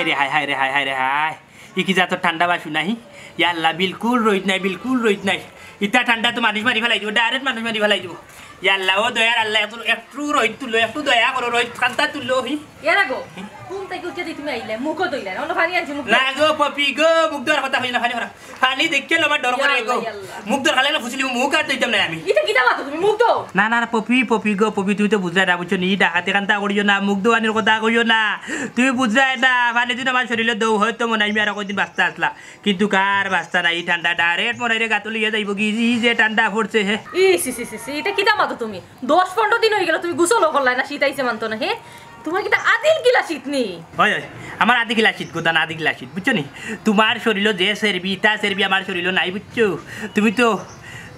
রে হায় হায় রে হায় হায় রে হায় ই কি যা তো ঠান্ডা বাসু নাহি ইয়া আল্লাহ বিলকুল রোহিত নাই ইতা ঠান্ডা তো মানুষ মারি ফেলাই দিব ডাইরেক্ট মানুষ মারি ফেলাই দিব ইয়া আল্লাহ ও দয়ার আল্লাহ একটু রোহিত তুলো একটু দয়া করো রোহিত কান্তা তুলো হি এরা গো ঘুম থেকে উঠে তুমি আইলে মুখও দইলা অন্য পানি আনছি মুখ না গো পপি গো মুখ দর কথা হই না পানি দেখকে আমার ডর করে গো মুখ দর খালে ফুসিলি মুখ আর দিতাম না আমি এটা কিটা মাতো তুমি মুখ দাও না না পপি গো পপি তুই তো বুঝলাই না বুঝছো নি ডাকাতে কান্তা করিও না মুখ দোয়ানির কথা কইও না তুই বুঝলাই না পানি দিন আমার শরীরে দৌ হয়তো মনে আমি আর কদিন বাঁচতে আসলা কিন্তু কার বাঁচতা না এই ঠান্ডা ডাইরেক্ট মনে রে গাতলি যাইব কি যে ঠান্ডা পড়ছে হে সি এটা কিটা মাতো তুমি 10-15 দিন হয়ে গেল তুমি গোসলও করলাই না শীত আইছে মানতো না হে তোমার কিটা আদিল কিলা শীত নি হয় আমার আদি গিলা শীত গোদান আদি গিলা শীত বুঝছো নি তোমার শরীর যে সেরবি তা সেরবি আমার শরীর নাই বুঝছো তুমি তো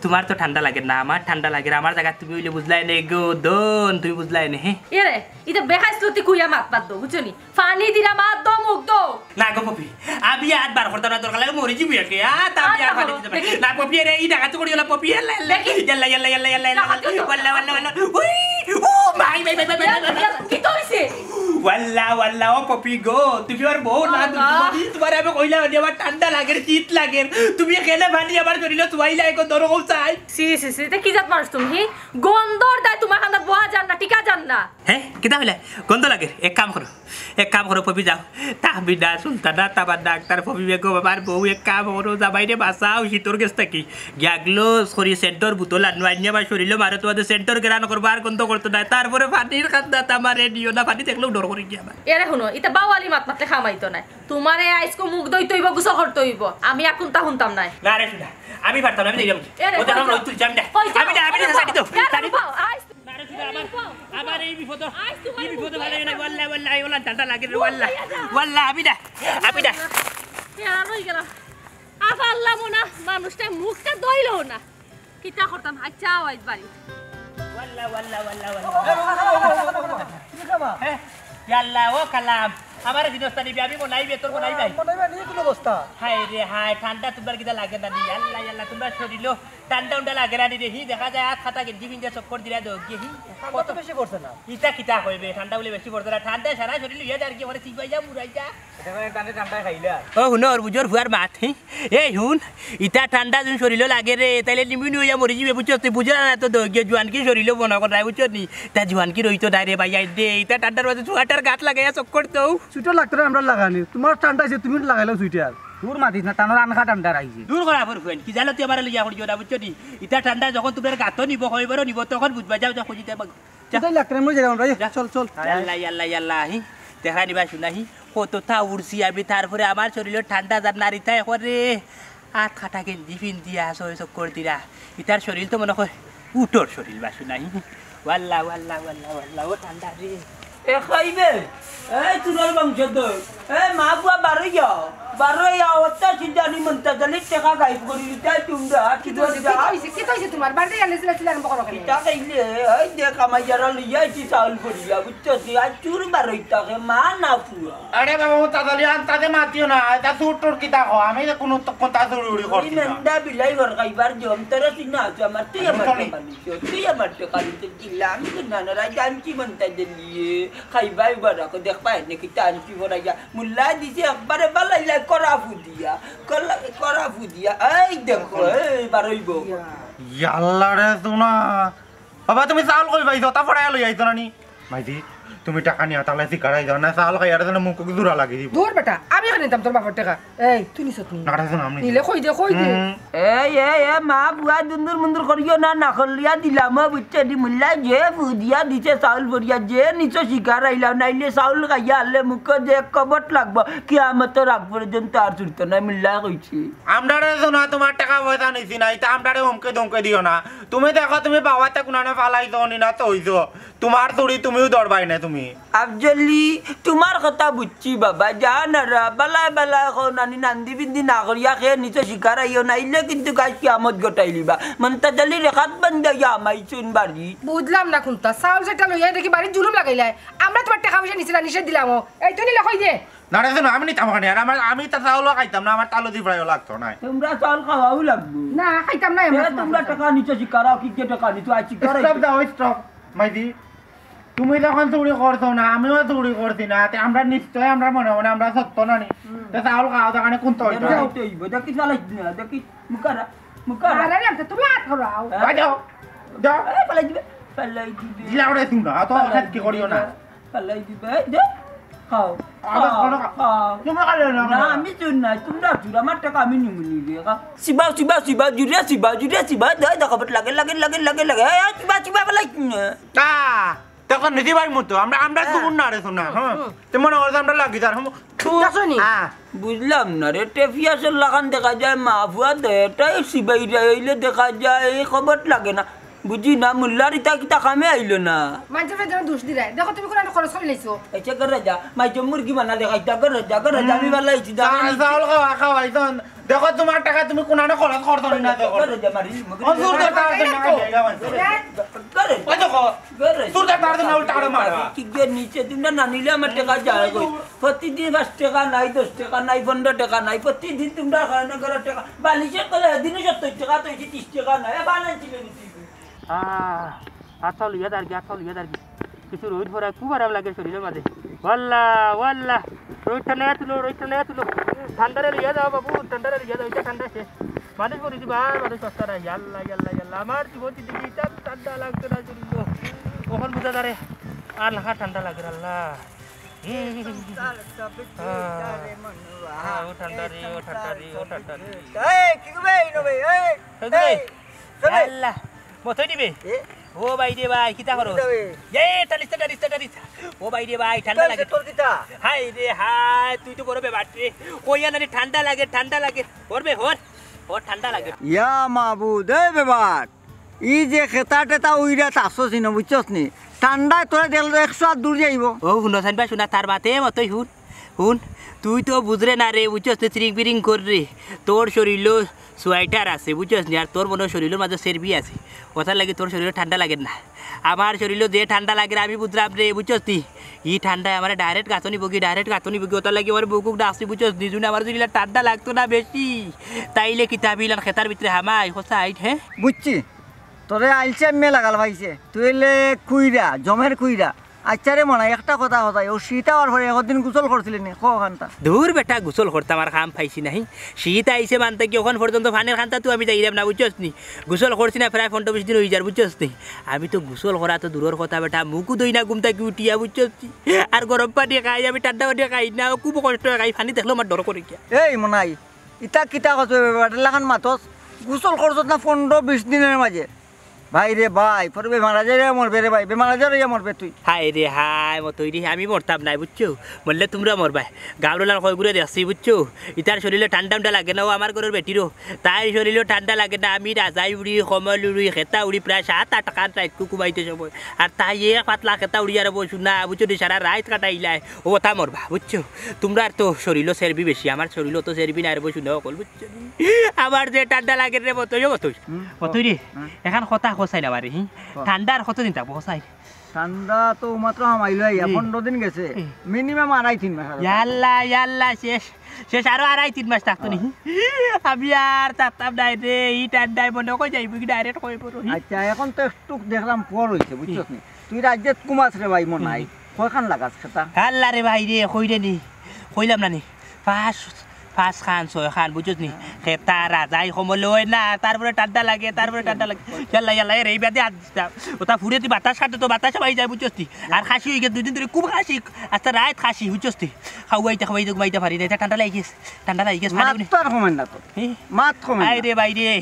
তোমার তো ঠান্ডা লাগে না আমার ঠান্ডা লাগে আমার জায়গা তুমি হইলে বুঝলাই নে গো দন তুমি বুঝলাই নে হে এরে এটা বেহাইছলতি কুইয়া মাত দো বুঝছো নি পানি দিরা মাত দো মুখ দো না গো পপি আমি আর বার করতে না দরকার লাগে মরি যাবি একে তা আমি আর পানি দিতে পারি না পপি রে এই ডাকাত করিও না পপি ইয়াল্লা ওয়াল্লা উই ও ভাই কি তো হইছে ওয়াল্লা ও পপি গো তুমি আর বউ না তুমি তোমার আমি কইলা আমার ঠান্ডা লাগে শীত লাগে তুমি কেনে পানি আমার শরীরে তুইলা একো দরো চাই সি এটা কি জাত মানুষ তুমি গন্ধর দাই তোমার খান্দাত বহা জান না টিকা জান না হ্যাঁ কিতা হইলা গন্ধ লাগে এক কাম করো পপি যাও তাহবিদা সুলতানা তাবার ডাক্তার পপি বেগো বাবার বউ এক কাম করো যাবাইরে বাঁচাও শীতর গেছ থাকি গিয়াগলো শরীর সেন্টর বুতল আনিয়া বা শরীরে মারে তোমাদের সেন্টর গেরান করবো আর গন্ধ করতো না তারপরে পানির খান্দাত আমার দিও না পানি দেখলেও ডর করে গিয়া এরে শুনো এটা বাওয়ালি মাত মাতলে খামাইতো না তোমারে আইসকো মুখ দইতে হইব গোসল করতে হইব আমি এখন তা শুনতাম না না রে শুনা আমি পারতাম না আমি দিলাম ওটা আমরা তুই যাম না আমি না সাইড দাও সাইড দাও না রে শুনা আমার এই বিপদ ভালো না ওয়াল্লাহ ঠান্ডা লাগে রে ওয়াল্লাহ আমি না আর হই গেল আল্লাহ মোনা মানুষটা মুখটা দইলো না কিটা করতাম আচ্ছা আওয়াজ বাড়ি ওয়াল্লাহ কি খাবা ইয়াল্লাহ ও কালাম আমার দিনস্তা নিবি আমি বনাইবে তোর বনাইবে নি কোন অবস্থা হায় রে হায় ঠান্ডা তোমার কিটা লাগে না ইয়াল্লাহ তোমার শরীরও ঠান্ডা লাগে না রে হি দেখা যায় হাত খাতা গেঞ্জি ফিঞ্জা চক্কর দিরা দো কি হি কত বেশি করছে না ইটা কিটা কইবে ঠান্ডা বলে বেশি পড়ছে না ঠান্ডা সারা শরীর ইয়া আর কি মানে ঠিক হই যা মুরাই যা এটা ঠান্ডা খাইলা ও হুনর বুজর হুয়ার মাত এই হুন ইটা ঠান্ডা যখন শরীর লাগে রে তাইলে নিমিনি হইয়া মরি যাবে বুঝছ তুই বুঝলা না তো দগে জোয়ান কি শরীর বনা করাই বুঝছ নি তা জোয়ান কি রইতো দাইরে ভাইয়া দে ইটা ঠান্ডার মাঝে সুয়াটার গাত লাগাইয়া চক্কর তো সুইটার লাগতো না আমরা লাগানি তোমার ঠান্ডা আছে তুমি লাগাইলো সুইটার দূর মাতিস না টানোর আনখা ঠান্ডা রাখছি দূর করা ফর ফুয়েন কি জানো তুই আমার লিয়া করিও না বুঝছ নি ইটা ঠান্ডা যখন তোমার গাত নিব হইবার নিব তখন বুঝবা যাও যা খুঁজিতে যাই লাগতো না যাই আমরা চল আল্লাহ হি দেখা নিবা শুনাহি কতটা উড়ছি আমি তারপরে আমার শরীরে ঠান্ডা যার নারীতা করে আর খাটা গেঞ্জি ফিন দিয়া চক্কর দিরা ইটার শরীর তো মনে হয় উটোর শরীর বা শুনাহি ওয়াল্লাহ ও ঠান্ডা রে এ খাইবে এই তুরাল বংশ দই এই মা বুয়া বারোয়া অত্তা সিদ্ধানি মন্তা জানি টাকা গাইব করি তাই তোমরা কি কি তোমার বাড়িতে আনেছিল বকর করে তা কইলে এই দেখ আমার যারা লিয়া কি চাউল করিয়া বুঝছো কি আজ চুর বারোইতাকে মা না ফুয়া আরে বাবা ও তাদালি আনতাতে মাতিও না এটা তোর কিতা কো আমি কোন কথা জরুরি করছি না মেন্দা বিলাই ঘর খাইবার জম তোরা চিনা আছে আমার তুই আমার টাকা নিতে দিলাম কি না না রাই জানছি মন্তা দিলিয়ে খাইবাই বারাকে দেখ পাই নাকি টানছি বড়াইয়া মুল্লা দিছে একবারে বালাইলা করাফু দিয়া এই দেখো এই বারইব ইয়াল্লা রে সোনা বাবা তুমি চাউল কই পাইছো তা পড়াই লই আইছো নানি মাইদি তুমি টাকা নিয়া তাহলে শিকারাই যাও না চাউল খাই আর মুখ দূরা লাগি দিব দূর বেটা আমি এখানে নিতাম তোর বাবার টাকা এই তুই নিছ তুমি না রাখছ না আমি নিলে কই দে এই মা বুয়া দুন্দুর মুন্দুর করিও না খলিয়া দিলাম বুঝছে দি মুল্লা যে বুদিয়া দিছে চাউল ভরিয়া যে নিচে শিকার আইলা নাইলে চাউল খাইয়া আলে মুখ যে কবট লাগবো কিয়ামত রাগ পর্যন্ত আর ছুটতো না মুল্লা কইছি আমরা রে সোনা তোমার টাকা পয়সা নিছি না এটা আমরা রে হুমকে ধমকে দিও না তুমি দেখো তুমি বাবাতে কোনানে ফালাইছো নি না তো হইছো তোমার দড়ি তুমিও দরবাই না তুমি আফজলি তোমার কথা বুঝছি বাবা জানারা বালা নানি নান্দি বিন্দি না করিয়া খেয়ে নিচে শিকার আইও নাইলে কিন্তু গাছ কিয়ামত গোটাই লিবা মনতা জালি রেখাত বান্ধা আমাই চুন বাড়ি বুঝলাম না কোনটা চাউল সেটা লইয়া দেখি বাড়ির জুলুম লাগাইলাই আমরা তোমার টাকা পয়সা নিছিলা নিষেধ দিলাম এই তুই নিলে কই দে না রে সোনা আমি নিতাম ওখানে আর আমি তা চাউল খাইতাম না আমার তালু দি ফ্রাইও লাগতো না তোমরা চাউল খাওয়াও লাগবো না খাইতাম না আমরা তোমরা টাকা নিচে শিকার কি টাকা নিচে আই শিকার স্টপ দাও স্টপ মাইদি তুমি যখন চুরি করছো না আমিও চুরি করছি না তে আমরা নিশ্চয় আমরা মনে মনে আমরা সত্য না নি তে চাউল খাওয়া দোকানে কোন তো দেখি চালাই না দেখি মুখারা মুখারা আরে রে তুমি হাত ধরাও যাও যাও পালাই দিবে পালাই দিবে জিলা ওরে শুনা তো হাত কি করিও না পালাই দিবে দে খাও তুমি খালে না না আমি শুন না তোমরা জুরা আমার টাকা আমি নিমুনি রে সিবা সিবা সিবা জুরিয়া সিবা দেখো লাগে লাগে লাগে লাগে লাগে সিবা সিবা পালাই তা তখন নিদি ভাই মতো আমরা আমরা শুন না রে শোনা হ্যাঁ তে মনে করছ আমরা লাগি যার হ্যাঁ বুঝলাম না রে টেফিয়াসের লাগান দেখা যায় মাফুয়া দেটাই সিবাই রাইলে দেখা যায় এই খবর লাগে না বুঝি না মুল্লার ইতা কিতা কামে আইলো না মানুষের যেন দোষ দিলাই দেখো তুমি কোন খরচ করে লাইছো আচ্ছা কর রাজা মাই তো মুরগি বানা দেখাইতা কর রাজা আমি বালাইছি চাউল খাওয়া খাওয়াইছন দেখো তোমার টাকা তুমি কোনানে খরচ করছো না দেখো রাজা মারি অজুর দে তার জন্য করে ওই দেখো তোর দে তার জন্য উল্টা করে মারবা কি গে নিচে তোমরা না নিলে আমার টাকা যায় কই প্রতিদিন 5 টাকা নাই 10 টাকা নাই 15 টাকা নাই প্রতিদিন তোমরা খানা করে টাকা বালিশের কলে দিনে 70 টাকা তো 30 টাকা নাই বানাই ছিল আচ্ছা লিয়া দাঁড়ি কিছু রোদ ভরা খুব আরাম লাগে শরীরের মাঝে ওয়াল্লা ওয়াল্লা রোদটা নেয়া তুলো ঠান্ডারে লিয়া যাও বাবু ঠান্ডারে লিয়া যাও এটা ঠান্ডা শেষ মানুষ বলি দিবা মানুষ সস্তা নাই ইয়াল্লা আমার জীবন দিদি ঠান্ডা লাগতো না শরীর কখন বুঝা দাঁড়ে আর লাখা ঠান্ডা লাগে আল্লাহ ও ঠান্ডা রে আল্লাহ মতই দিবে ও ভাই রে ভাই কিতা করো এ টানিস ও ভাই রে ভাই ঠান্ডা লাগে তোর কিতা হাই রে হাই তুই তো বড় বেবাট রে কইয়া না ঠান্ডা লাগে ওরবে ওর ঠান্ডা লাগে ইয়া মাবুদ এ বেবাট ই যে খেতা টেতা উইরা তাসছ নি বুঝছস নি ঠান্ডায় তোরা দেখলে 100 হাত দূর যাইব ও শুনছান ভাই শোনা তার বাতে মতই শুন তুই তো বুঝরে না রে বুঝছস নি চিরিং বিরিং কর রে তোর শরীর সোয়েটার আছে বুঝছস নি আর তোর মনে শরীরের মাঝে সেরবি আছে কথা লাগে তোর শরীরে ঠান্ডা লাগে না আমার শরীরে যে ঠান্ডা লাগে আমি বুঝলাম রে বুঝছস নি ই ঠান্ডায় আমার ডাইরেক্ট গাছনি বগি ওটা লাগে আমার বুকুক ডাকছি বুঝছস নি জুনে আমার শরীরে ঠান্ডা লাগতো না বেশি তাইলে কিতাবিলান খেতার ভিতরে হামাই হোসাইট হ্যাঁ বুঝছি তোরে আইলছে মে লাগাল ভাইছে তুই এলে কুইরা জমের কুইরা আচ্ছা রে মনে একটা কথা ও শীত আওয়ার পরে একদিন গোসল করছিলি নি খানটা দূর বেটা গোসল করতাম আর খাম পাইছি নাহি শীত আইসে মানতে কি ওখান পর্যন্ত ফানের খানটা তুই আমি যাইলাম না বুঝছস নি গোসল করছি না প্রায় 15-20 দিন হয়ে যার বুঝছস নি আমি তো গোসল করা তো দূরের কথা বেটা মুখও দই না ঘুমটা কি উঠিয়া বুঝছস নি আর গরম পানি খাই আমি ঠান্ডা পানি খাই না খুব কষ্ট খাই পানি দেখলো আমার ডর করে কিয়া এই মনাই ইটা কিতা কথা লাগান মাতস গোসল করছত না 15-20 দিনের মাঝে ভাই রে ভাই পরে বেমার আজারে মরবে রে ভাই বেমার আজারে মরবে তুই হাই রে হাই মতই রে আমি মরতাম নাই বুঝছো মরলে তোমরা মরবাই গাবলার কয় ঘুরে দেখছি বুঝছো ইতার শরীরে ঠান্ডা লাগে না ও আমার ঘরের বেটিরও তাই শরীরে ঠান্ডা লাগে না আমি রাজাই উড়ি কমল উড়ি খেতা উড়ি প্রায় 7-8 টাকা রাইত কুমাইতে সময় আর তাই এক পাতলা খেতা উড়ি আর বসু না বুঝছো সারা রাত কাটাইলাই ও তা মরবা বুঝছো তোমরা তো শরীরও সেরবি বেশি আমার শরীরও তো সেরবি না আর বসু না অকল বুঝছো আমার যে ঠান্ডা লাগে রে মতই রে এখন কথা কোসাই না বারে ঠান্ডার কতদিন থাকবো কোসাই ঠান্ডা তো মাত্র হামাইলো 15 দিন গেছে মিনিমাম 2.5-3 মাস ইয়াল্লা শেষ আরো 2.5-3 মাস থাকতো নি আমি আর থাকতাম নাই রে এই ঠান্ডায় মনে কই যাইব কি ডাইরেক্ট কই পড়ো আচ্ছা এখন তো একটু দেখলাম পর হইছে বুঝছস নি তুই রাজ্যত কুমাস রে ভাই মনাই কয়খান লাগাস সেটা আল্লাহ রে ভাই রে কই রে নি কইলাম না নি পাঁচ খান 6 খান বুঝছস নি খেতা রাজাই কমল হয় না তারপরে ঠান্ডা লাগে ইয়াল্লা এই বাদে ওটা ফুরে তুই বাতাস কাটে তো বাতাস পাই যায় বুঝছস নি আর খাসি হয়ে গেছে 2 দিন ধরে খুব খাসি আস্তে রাত খাসি বুঝছস নি খাওয়াইতে পারি না ঠান্ডা লাগে গেছে মাত্র কমেন না তো মাত্র কমেন আই রে ভাই রে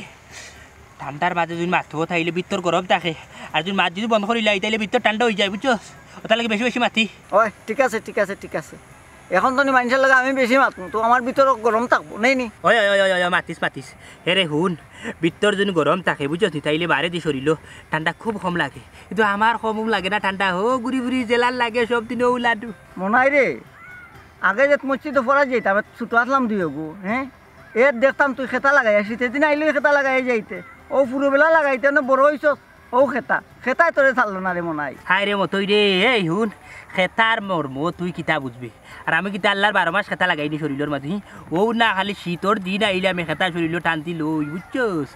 ঠান্ডার মাঝে যদি মাথো থাইলে ভিতর গরম থাকে আর যদি মাছ যদি বন্ধ করিলে তাইলে ভিতর ঠান্ডা হয়ে যায় বুঝছস ওটা লাগে বেশি মাথি ওই ঠিক আছে এখন তো মানুষের লাগে আমি বেশি মাতু তো আমার ভিতর গরম থাকবো নেই ওই মাতিস হেরে হুন ভিতর যদি গরম থাকে বুঝছস নি তাইলে বারে দি শরীর ঠান্ডা খুব কম লাগে কিন্তু আমার কম লাগে না ঠান্ডা ঘুরি জেলার লাগে সব দিন লাডু মনাই রে আগে যে মসজিদে পড়া যেত আমি ছুটো আসলাম দুই গো হ্যাঁ এর দেখতাম তুই খেতা লাগাই শীতের দিন আইলে খেতা লাগাই যাইতে ও পুরোবেলা লাগাইতে না বড় হইছস ও খেতাই তোরে ছাড়লো না রে মনাই হাই রে মতই রে এই হুন খেতার মর্ম তুই কিতা বুঝবি আর আমি কিতা আল্লাহর 12 মাস খেতা লাগাইনি শরীরের মাঝে ও না খালি শীতর দিন আইলে আমি খেতা শরীর টানতি লই বুঝছস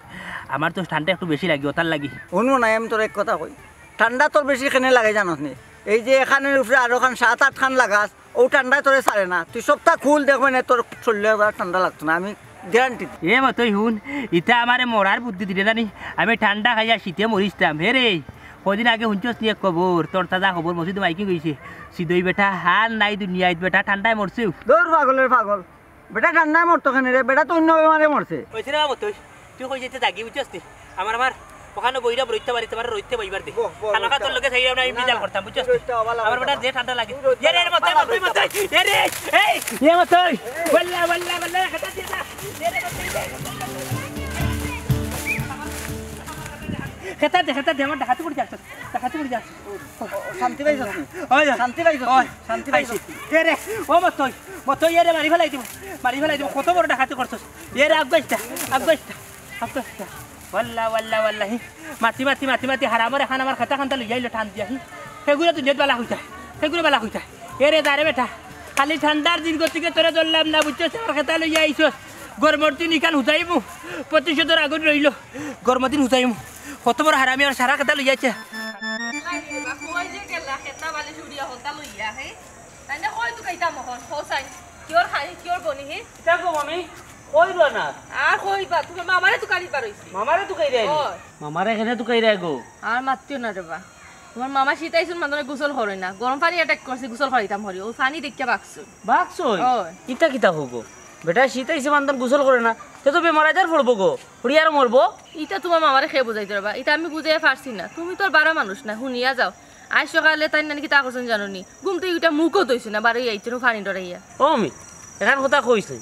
আমার তো ঠান্ডা একটু বেশি লাগে ওটার লাগি শুনো না আমি তোর এক কথা কই ঠান্ডা তোর বেশি কেনে লাগে জানোস নি এই যে এখানের উপরে আরো খান 7-8 খান লাগাস ও ঠান্ডায় তোরে ছাড়ে না তুই সবটা খুল দেখবেন তোর শরীরে ঠান্ডা লাগতো না আমি গ্যারান্টি এ মতই শুন ইটা আমারে মরার বুদ্ধি দিলে জানি আমি ঠান্ডা খাইয়া শীতে মরিতাম হে রে কদিন আগে শুনছস নিয়ে খবর তোর তাজা খবর মসজিদ মাইকি গেছে সিদই বেটা হাল নাই দুনিয়ায় বেটা ঠান্ডায় মরছে দৌড় পাগল বেটা ঠান্ডায় মরতো কেন রে বেটা তো অন্য বেমারে মরছে কইছে না মতই তুই কই যেতে জাগি বুঝছস নি আমার ওখানে বইরা রইতে পারি তোমার রইতে বইবার দে খানা তোর লগে খাইরা না ইমজাল করতাম বুঝছস আমার বেটা যে ঠান্ডা লাগে এ রে মতই এ রে এই এ মতই বল্লা খাতা দিয়া না এ রে খেতা দে আমার হাতে পড়ে যাচ্ছে শান্তি পাইছ ওই শান্তি পাইছ শান্তি পাইছ এ রে ও মতই এ রে মারি ফেলাই দিব কত বড় ডাকাতি করছস এ রে আগাইটা ওয়াল্লাহি মাতি হারামরে খান আমার খাতা খানটা লই আইলো ঠান দিয়া সেগুলো তো নেট বালা হইতা এ রে দাঁড়ে বেটা খালি ঠান্ডার দিন গতিকে তোরে ধরলাম না বুঝছস আমার খাতা লই আইছস গরমের দিন ইকান হুতাইমু প্রতিশোধের আগুন রইল গরমের দিন হুতাইমু কত বড় হারামি আর সারা খাতা লই আইছে কই যে গেলা খেতা বালি ছুড়িয়া হতা লইয়া হে তাই না কই তো কাইতা মহন হোসাই কিওর খাই কিওর বনি হে এটা গো মামি কইলো না আর কইবা তুমি মামারে তো কালি পারইছি মামারে তো কই রে মামারে কেনে তো কই রে গো আর মাতিও না রেবা তোমার মামা শীতাইছুন মানুষ গোসল করে না গরম পানি অ্যাটাক করছে গোসল করাইতাম হরি ও পানি দেখিয়া বাকছু বাকছই কিতা হগো বেটা শীত আইছে মানতন গোসল করে না সে তো বেমার আজার পড়বো গো হরিয়ার মরবো ইটা তোমার মামারে খেয়ে বুঝাইতে পারবা এটা আমি বুঝাইয়া পারছি না তুমি তো আর বারা মানুষ না শুনিয়া যাও আজ সকালে তাই নাকি তা করছেন জানো নি ঘুম থেকে ওইটা মুখও দইছে না বাড়ি আইছে পানি ডরাইয়া ও আমি এখান কথা কইছে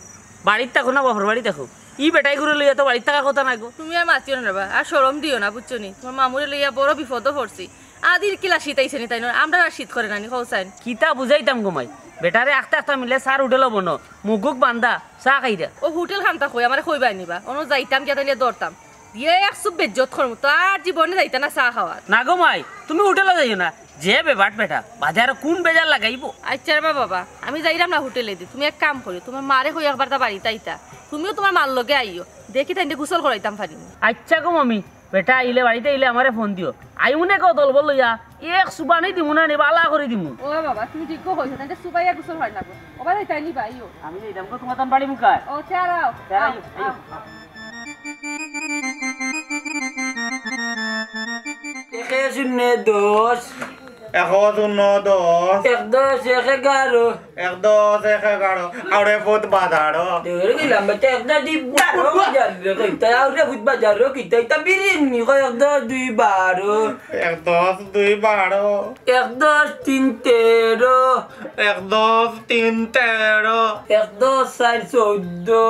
বাড়ির থাকো না বাপর বাড়ি থাকো ই বেটাই করে লইয়া তো বাড়ির থাকা কথা না গো তুমি আর মাতিও না রেবা আর সরম দিও না বুঝছো নি তোমার মামুরে লইয়া বড় বিপদও পড়ছি আদির কিলা শীত আইছে নি তাই না আমরা আর শীত করে নানি কৌসাইন কিতা বুঝাইতাম গোমাই বেটারে আস্তে মিলে সার উঠে লব ন মুগুক বান্ধা চা খাইরা ও হোটেল খানটা কই আমারে কইবা নিবা অন্য যাইতাম গিয়া তাইলে দৌড়তাম দিয়ে একশো বেজ্জত করমু তার জীবনে যাইতা না চা খাওয়া না গোমাই তুমি হোটেলে যাইও না যে বেবাট বেটা বাজারে কোন বেজার লাগাইবো আচ্ছা রে বাবা আমি যাইরাম না হোটেলে দি তুমি এক কাম করি তোমার মারে কই একবার তা বাড়িতে আইতা তুমিও তোমার মার লগে আইও দেখি তাইলে গোসল করাইতাম পারি আচ্ছা গো মামি বেটা আইলে বাড়িতে আইলে আমারে ফোন দিও আইমুনে কও দলবল লইয়া এক সুবানি দিমু না বালা করে দিমু ও বাবা তুমি ঠিক কইছো তাইলে সুবাইয়া গোসল হয় না ওবা যাইতাই নিবা আইও আমি যাইতাম গো তোমার তান বাড়ি মুকায় ও চারাও একে শূন্য 10 1-1-10 1-10 1-10-11 আরে বহুত বাজারো Dere gila baca ekda di baro jarro kita ora fut bajaro kita tabirin ni koyo ekda di baro 1-10-2-12 ekda tintero 1-10-3-13 ekda sar soddo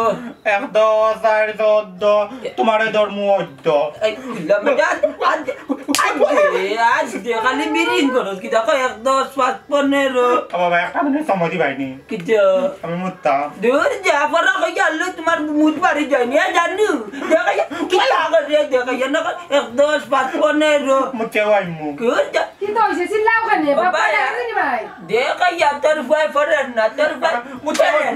1-10-14 তোমারে ধর্ম অদ্য ay gila baca aja kali birin kono kita koyo ekda 15 বাবা একটা minute সময় দিবাইনি kita আমি মুত্তা dur ja pernah kaya lu তোমার মুত বাড়ি যায়নি জানু দেখা kita করে দেখা না ekda 15 মুতে আইমু kerja কিন্তু হইছে চিল্লাও কেন বাবা Bapak ya. জানি ভাই Dia kaya terfavorit na terfavorit.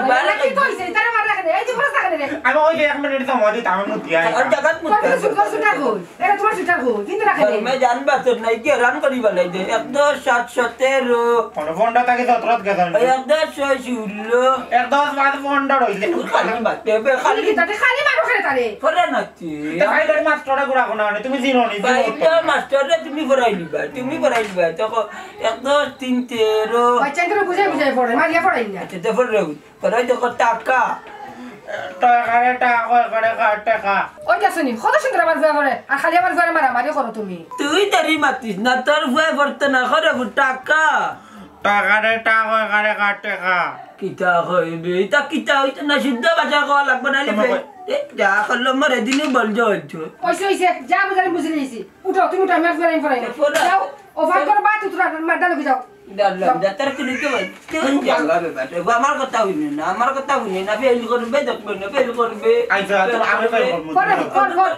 বলে কি কইছে তারে মারলা কেন এই যে ফরাস কেন রে আমি ওই যে এক মিনিট সময় দিতে আমি মুতি আই Jangan কত সুন্দর সুন্দর কই এটা তোমার সুন্দর কই কিন্তু রাখে Kalau me jangan batur na iki ran kari balai de. Ekdo 700. কোন ফোনটা থাকি যতরাত গেছান Ekdo 600. 1-10 ফোনটা রইলে Kali batte be খালি kali. তাতে খালি মারো কেন তারে Pernah nanti. ভাই গাড়ি মাস্টারটা গুড়া কোনা তুমি জিনো নি Baiknya master তুমি ফরাই নিবা তুমি ফরাই নিবা তখন একদম 300 বাচ্চা করে বুঝাই বুঝাই পড়ে মারিয়া পড়াই না এটা ফরাই ফরাই তো টাকা টাকা টাকা টাকা ওই যাসনি কত সুন্দর আমার ভয় করে আর খালি আমার ভয় মারামারি করো তুমি তুই তারি মাতিস না তোর ভয় পড়তে না করে টাকা টাকা টাকা টাকা kita হইবে এটা kita হইতে না শুদ্ধ ভাষা কওয়া লাগবে না যা করলো মরে দিনে বল জলছো ওইসে ওইসে যা বুঝালি বুঝে নিয়েছি উঠো তুমি উঠো আমি আর ফেরাই ফেরাই যাও ওভার করো বা তুই তোরা মারডা লগে যাও dalam datar kini ke kan jaga bebas gua amar kata ini na fail korbe dak bena fail korbe আইসা তো আমি কই করে কর কর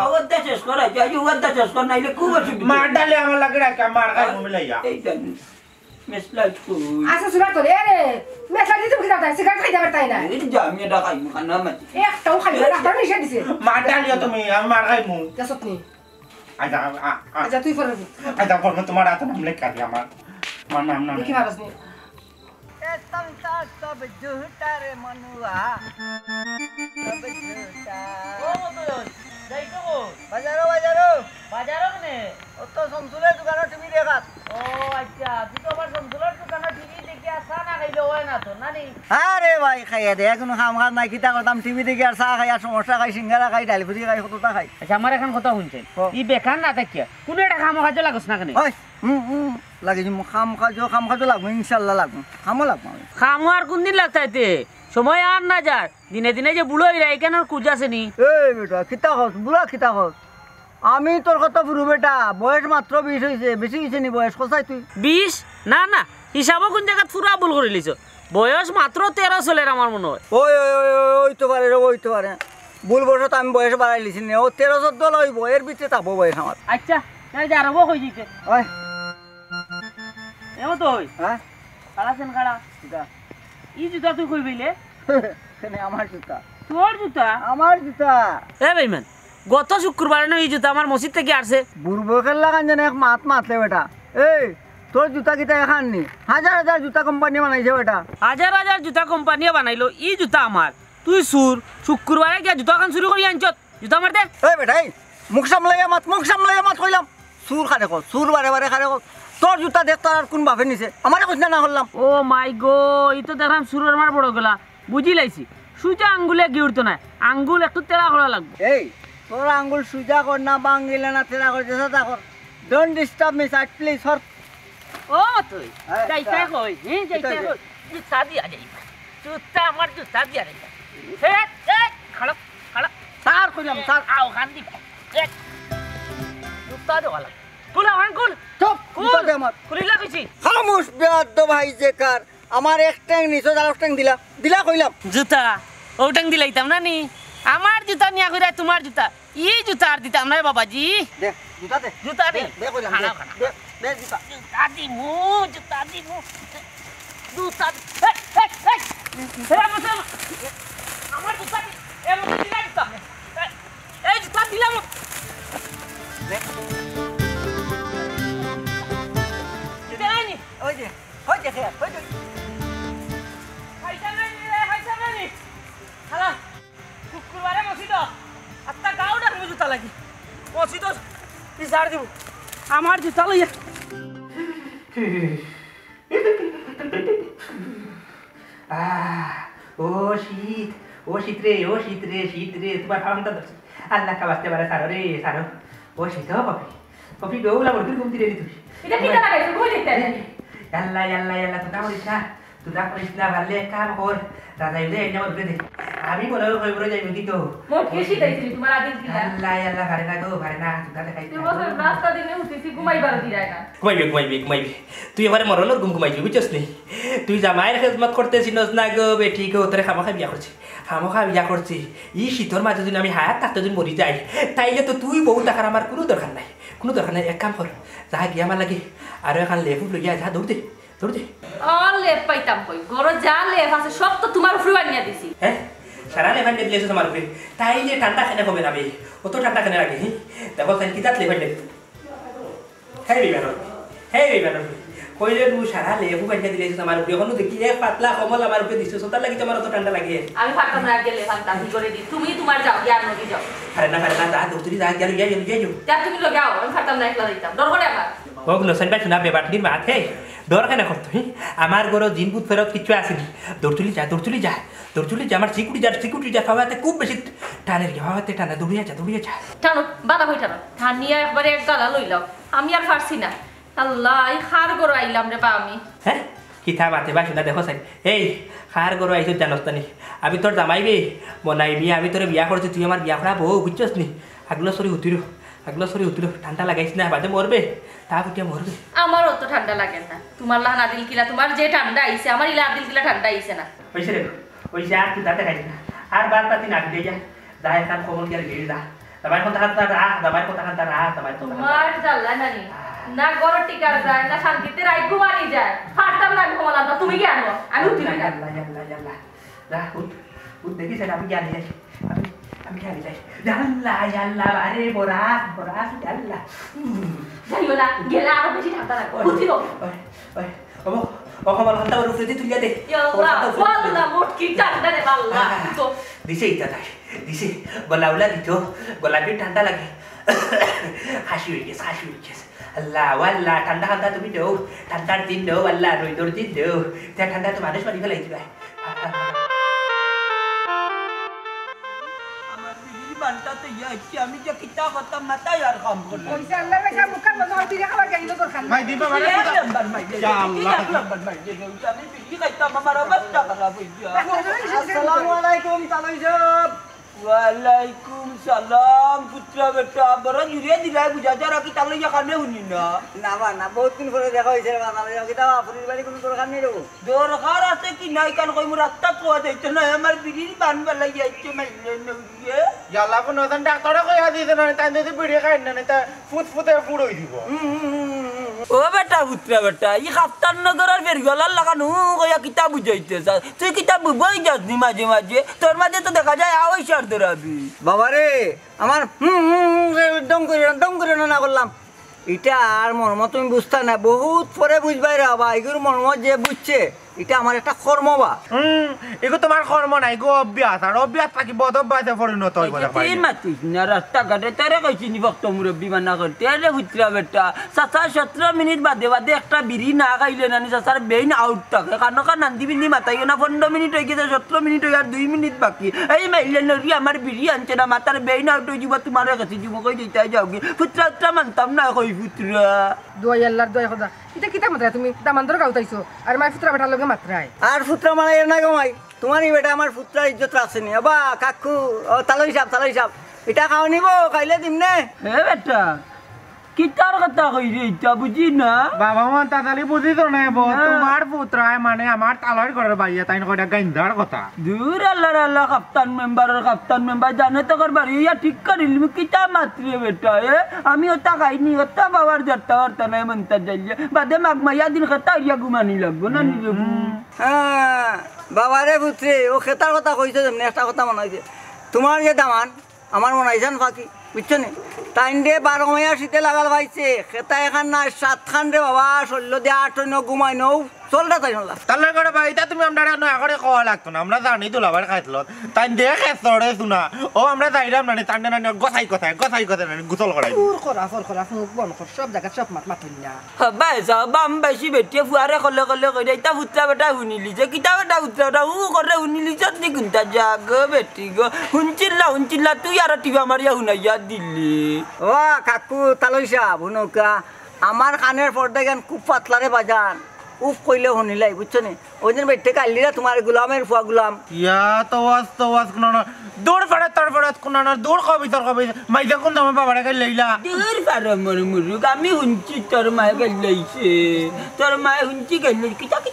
awat ta ses kora jaju awat ta ses kora ile ku wasu মার ডালে আমার লাগে রাখা মার খাই মিলাইয়া ei dan mesla ku আসা সুরা তো রে রে মেলা দিতে কি দাও সিগারেট খাইতে পারতাই না ini jamnya dah kai makan amat একটাও খালি না ডাক্তার নিষেধ দিছে মার ডালিয়া তুমি আমি মার খাই মু যাসতনি আইদা আচ্ছা তুই পড়বি আইদা করব তোমার এত নাম লেখা দি আমার নাম না দেখি পারস নি এ সংসার সব ঝুটা রে মনুয়া সব ঝুটা ও তো যাইতো গো বাজারো বাজারো বাজারও নে ও তো সন্তুলের দোকানে টিভি দেখাত ও আচ্ছা তুই তো আবার সন্তুলার দোকানে টিভি দেখি আসা না খাইলে হয় না তো নানি আরে ভাই খাইয়া দে কোনো খাম খাম নাই কিতা করতাম টিভি দেখি আর চাহ খাই আর সমস্যা খাই সিঙ্গারা খাই ডাল ফুরি খাই কতটা খাই আচ্ছা আমার এখন কথা শুনছেন ই বেকার না থাকিয়া কোনো একটা খামো খাদ্য লাগছ না কেন ওই লাগে যে খাম খাজো লাগবো ইনশাল্লাহ লাগবো খামো লাগবো আমি খামো আর কোন দিন লাগতাইতে সময় আর না যার দিনে দিনে যে বুড়ো হইরা এখানে আর কুজ আসেনি এই বেটা খিতা খস বুড়া খিতা খস আমি তোর কথা বুড়ো বেটা বয়স মাত্র 20 হয়েছে বেশি হয়েছে নি বয়স কোথায় তুই 20 না না হিসাবও কোন জায়গা পুরা ভুল করে লিছ বয়স মাত্র 13 চলের আমার মনে হয় ওই ওই ওই ওই তো পারে রে ওই তো পারে ভুল বসত আমি বয়স বাড়াই লিছি নি ও 13-14 লইব এর ভিতরে তাবো বয়স আমার আচ্ছা তাই যে আরবো হই যেতে ওই এমন তো হই হ্যাঁ কালাছেন কাড়া জুতা ই জুতা তুই কই বইলে কেন আমার জুতা তোর জুতা আমার জুতা এ ভাইমান গত শুক্রবার এই জুতা আমার মসজিদ থেকে আসছে বুড়বকের লাগান জানে এক মাতলে বেটা এই তোর জুতা কিটা এখান নি হাজার হাজার জুতা কোম্পানি বানাইছে বেটা হাজার হাজার জুতা কোম্পানি বানাইলো ই জুতা আমার তুই সুর শুক্রবারে গিয়া জুতা খান চুরি করি আনছত জুতা মার দে এই বেটা এই মুখ সামলাইয়া মাত কইলাম সুর খারে কর সুর বারে বারে খারে কর তোর জুতা দেখ তোর আর কোন বাপে নিছে আমারে কইছ না করলাম ও মাই গো ই তো দেখলাম সুরের মার বড় গলা বুঝি লাইছি সুজা আঙ্গুলে গিয়ে উঠতো না আঙ্গুল একটু তেড়া করা লাগবে এই তোর আঙ্গুল সুজা কর না বাঙ্গিলে না তেরা কর যেসা তা কর don't disturb me side please সর ও তুই যাইতে কই হ্যাঁ যাইতে কই জুতা দিয়া যাই জুতা আমার জুতা দিয়া যাই হে খাড়া খাড়া সার কইলাম সার আও খান দি জুতা দেওয়া লাগে কুল আঙ্গুল চুপ জুতা দে আমার কুলিলা কইছি খামোশ বেয়াদ ভাই যে কার আমার এক ট্যাং নিছো আর এক ট্যাং দিলা কইলাম জুতা ওটাং দিলাইতাম না নি আমার জুতা নিয়া কইরা তোমার জুতা ই জুতা আর দিতাম না বাবাজি দে জুতা দে জুতা দে দে কইলাম খাড়া দে খাড়া দে জুতা জুতা দিমু জুতা দিমু জুতা আমার জুতা এমন দিলাই জুতা এই জুতা দিলাম ওই যে ওই যে ওই যে শুক্রবারে মসজিদ আত্মা গাও ডাকবো জুতা লাগি মসজিদ পিছাড় দিব আমার জুতা লইয়া ও শীত রে তোমার খাওয়াটা ধরছি আল্লাহ খাওয়াতে পারে সারো রে সারো ও শীত কফি বেউলা বলতে ঘুমতি রে তুই এটা কি জানা গেছে কই দেখতে আল্লাহ তুই করিস না ভালে কাম কর দাদা ইলে এনে বলতে দে আমি বলে কই বলে যাই মিটি তো মোট কেশি দাইছিলি তোমার আদিল দিলা আল্লাহ ভারে না তুই দাদা খাইছিস তুই বছর রাস্তা দিনে উঠিছি ঘুমাইবার দিরাই না ঘুমাইবি তুই আমার মরণের ঘুমাইবি বুঝছস নি তুই জামাইয়ের খেদমত করতেছিস না গো বেটি গো তোরে খামোখা বিয়া করছি ই শীতর মাঝে যদি আমি হায়াত থাকতে যদি মরি যাই তাইলে তো তুই বহু টাকার আমার কোনো দরকার নাই এক কাম কর যা গিয়ে আমার লাগে আর এখন লেবু লইয়া যা দৌড় দে অল লেপ পাইতাম কই গরো যা লেপ আছে সব তো তোমার উপরে বানিয়ে দিছি হ্যাঁ সারা লেভান দিয়ে দিয়েছো তোমার উপরে তাই যে ঠান্ডা খেনে হবে না বে অত ঠান্ডা খেনে লাগে দেখো তাই কিতাত লেভান দিয়ে হে বিমান কইলে তুই সারা লেবু বানিয়ে দিয়েছো তোমার উপরে এখন দেখি এক পাতলা কমল আমার উপরে দিছো সোতার লাগি তোমার অত ঠান্ডা লাগে আমি পারতাম না গেলে ফান্তা কি করে দি তুমি তোমার যাও জ্ঞান নদী যাও আরে না যা দৌড়ি যা গেল যা তুমি লগাও আমি পারতাম না একলা দিতাম ডর করে আমার হোক নসেন ভাই শোনা বেবাটির মাথে দর কেন করতো আমার গরো জিনপুত ফেরত কিছু আসেনি দৌড়তুলি যা আমার সিকিউরিটি যা খাওয়াতে খুব বেশি টানের খাওয়াতে টানা দৌড়িয়ে যা টানো বাধা হই টানো ঠানিয়া একবারে এক গালা লইলাম আমি আর পারছি না আল্লাহ এই খার গরো আইলাম রে বা আমি হ্যাঁ কিথা মাতে বা শোনা দেখো সাই এই খার গরো আইসো জানোস নি আমি তোর জামাইবি বনাইবি আমি তোর বিয়া করছি তুই আমার বিয়া করা বউ বুঝছস নি আগলো সরি উতিরো ঠান্ডা লাগাইছ না বাদে মরবে তা কুটিয়া মরবে আমার অত ঠান্ডা লাগে না তোমার লাহান আদিল কিলা তোমার যে ঠান্ডা আইছে আমার ইলা আদিল কিলা ঠান্ডা আইছে না ওইসে রে ওইসে আর তুই দাঁতে খাইছি না আর বাদ পাতি না দিয়ে যা এখান কমল গেলে গেড়ে যা দামাই কথা তোমার জ্বালা নানি না গরো টিকার যায় না শান্তিতে রাই ঘুমানি যায় ফাটতাম না আমি ঘুমালাম না তুমি কি আনো আমি উঠি না যা উঠ দেখিস আমি জ্ঞান নিয়ে আমি খাই যাই জানলা জানলা আরে বড়া বড়া জানলা যাইও না গেলে আরো বেশি ঠান্ডা লাগবে বুঝি না ওই ওমো আমার হাতটা উপরে দিয়ে তুলিয়া দে ওয়াল্লাহ মোটকি ঠান্ডা রে আল্লাহ তো দিছে ইটা তাই দিছে গলাউলা দিত গলাবি ঠান্ডা লাগে হাসি হয়ে গেছে আল্লাহ ওয়াল্লাহ ঠান্ডা ঠান্ডা তুমি দেও ঠান্ডার দিন দেও আল্লাহ রইদর দিন দেও তা ঠান্ডা তো মানুষ মারি ফেলাই দিবা আমার বিড়ির বানটাতে যাচ্ছি আমি যে কিতা কথা মাথায় আর কাম করলাম কইছে আল্লাহ রাখা মুখার মতো আর বিড়ি খাবার গাইলো তোর খান মাই দিবা মানে আমি বিড়ি খাইতাম আমার অবস্থা খারাপ হয়ে যায় আসসালামু আলাইকুম তালই সাহেব ওয়ালাইকুম সালাম পুত্রা বেটা বড় জুড়ে দিলাই বুঝা যারা কি তাহলে এখানে শুনি না না বহুত দিন পরে দেখা হয়েছে তালই সাহেব কিতা আপনার বাড়ি কোনো দরকার নেই দেবো দরকার আছে কি নাই কান কই মু রাস্তা কোয়া যাইতে না আমার বিড়ির বান বেলা যাইতে মাইলে নইয়ে ইয়ালা কোন নতুন ডাক্তারে কইয়া দিছে না তাই যদি বিড়ি খাই না তা ফুটে ফুড়ই দিব ও বেটা পুত্রা বেটা ই কাপ্তান নগরের বেরগলার লাগানো কইয়া কিতা বুঝাইতে তুই কিতা বুঝাই যাস নি মাঝে মাঝে তোর মাঝে তো দেখা যায় আওয়াইশার ধরাবি বাবারে আমার দম করে না করলাম এটা আর মর্ম তুমি বুঝতে না বহুত পরে বুঝবাই রে বাবা এগুলো মর্ম যে বুঝছে এটা আমার একটা কর্ম বা এগো তোমার কর্ম নাই গো অভ্যাস আর অভ্যাস থাকি বদ অভ্যাসে পরিণত হইব তুই মাতিস না রাস্তাঘাটে তারা কইছি নি ভক্ত মুরব্বী মানা করতে আরে পুত্রা বেটা চাচা 17 মিনিট বাদে বাদে একটা বিড়ি না খাইলে না চাচার বেইন আউট থাকে কারণ নান্দি বিন্দি মাতাইও না 15 মিনিট হয়ে গেছে 17 মিনিট হয়ে আর 2 মিনিট বাকি এই মাইলে নরি আমার বিড়ি আনছে না মাতার বেইন আউট হয়ে যাব তোমার কাছে দিব কই দিতে যাওগে পুত্রা উত্তরা মানতাম না কই পুত্রা দোয়া আল্লাহর দোয়া খোদা এটা কিতা মাত্রা তুমি দামান্দর গাউতাইছো আর মাই পুত্রা বেটার লগে মাত্রায় আর পুত্র মানে এর না গমাই তোমারই বেটা আমার পুত্রার ইজ্জত রাখছেনি বাবা কাকু ও তালই সাহেব এটা খাও নিব খাইলে দিম নে হে বেটা কিতার কথা কই রে এটা বুঝি না বাবা মন তাতালি বুঝিছ না তোমার পুত্রায় মানে আমার তালর ঘরের বাইয়া তাই কয়টা গাইন্দার কথা দূর আল্লাহ কাপ্তান মেম্বার জানে তো কর বাড়ি ইয়া ঠিক করিল কিতা মাত্রে বেটা এ আমি ওটা খাইনি ওটা বাবার জট্টা করতে নাই মনটা যাইলে বাদে মাগমাইয়া দিন খেতা ইয়া ঘুমানি লাগবো না নিজে হ্যাঁ বাবারে পুত্রে ও খেতার কথা কইছে যেমনি একটা কথা মনে হয়েছে তোমার যে দামান আমার মনে হয়েছে ফাঁকি বুঝছো নি টাইম দিয়ে 12 মাইয়া শীতে লাগাল পাইছে খেতা এখান না 7 খান রে বাবা 16 দিয়ে 8 ন ঘুমাই নও চলটা তাই না তাহলে করে বাইটা তুমি আমরা নয়া করে খাওয়া লাগতো না আমরা জানি তো লাভার খাইছিল তাই দেখে সরে শুনা ও আমরা যাইরাম না টান্ডে না গছাই কথা না গুছল করাই পুর করা মুখ বন কর সব জায়গা সব মাথুই না হবাই বাম বেশি বেটিয়ে ফুয়ারে কলে কই এটা পুত্রা বেটা শুনিলি যে কিতা বেটা পুত্রা উ করে শুনিলি চটনি গুনতা জাগ বেটি গো হুনচিল্লা তুই আর টিভা মারিয়া হুনাইয়া দিল্লি ও কাকু তালই সাহেব হুনকা আমার কানের পর্দা গান খুব পাতলা রে বাজান উফ কইলে শুনিলাই বুঝছো নি ওই দিন বেটে কালিরা তোমার গুলামের ফুয়া গুলাম ইয়া তো কোন না দৌড় পড়ে তোর পড়ে কোন না দৌড় কবি মাইজা কোন তোমার বাবারে গাই লইলা দূর পারে মুরুক আমি হুনচি তোর মায়ে গাই লইছে তোর মায়ে হুনচি গাই লই কিতা কে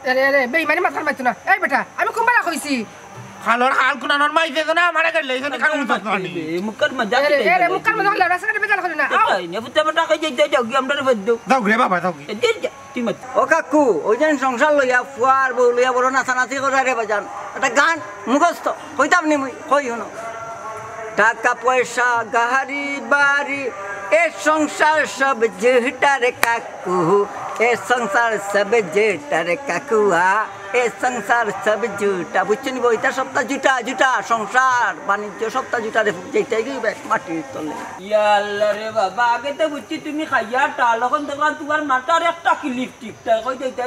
আরে বেইমানি মাথার মাইতো না এই বেটা আমি কোনবালা কইছি খালর হাল কোন না মাইজা না আমারে গাই লইছে কান মুতত নানি মুকার মজা আরে মুখার মতো হলো রাস্তাঘাটে বেজাল করি না আই নে পুত্রা বেটা কই যাইতে যাও কি আমরা বদ্দু যাও রে বাবা যাও এদির যা তুই মত ও কাকু ওই দিন সংসার লইয়া ফুয়ার বউ লইয়া বড় নাচানাচি করে রে বাজান একটা গান মুখস্থ কইতাম নি মুই কই শুনো টাকা পয়সা গাড়ি বাড়ি এ সংসার সব যেটা রে কাকু এ সংসার সব যেটা রে কাকুয়া এ সংসার সব জুটা বুঝছেন বইটা সপ্তাহ জুটা সংসার বাণিজ্য সপ্তাহ জুটা রে যেটাই গিয়ে মাটির তলে ইয়া আল্লাহ রে বাবা আগে তো বুঝছি তুমি খাইয়া টাল এখন দেখলাম তোমার মাথার একটা কি লিপস্টিকটা কই যাইতে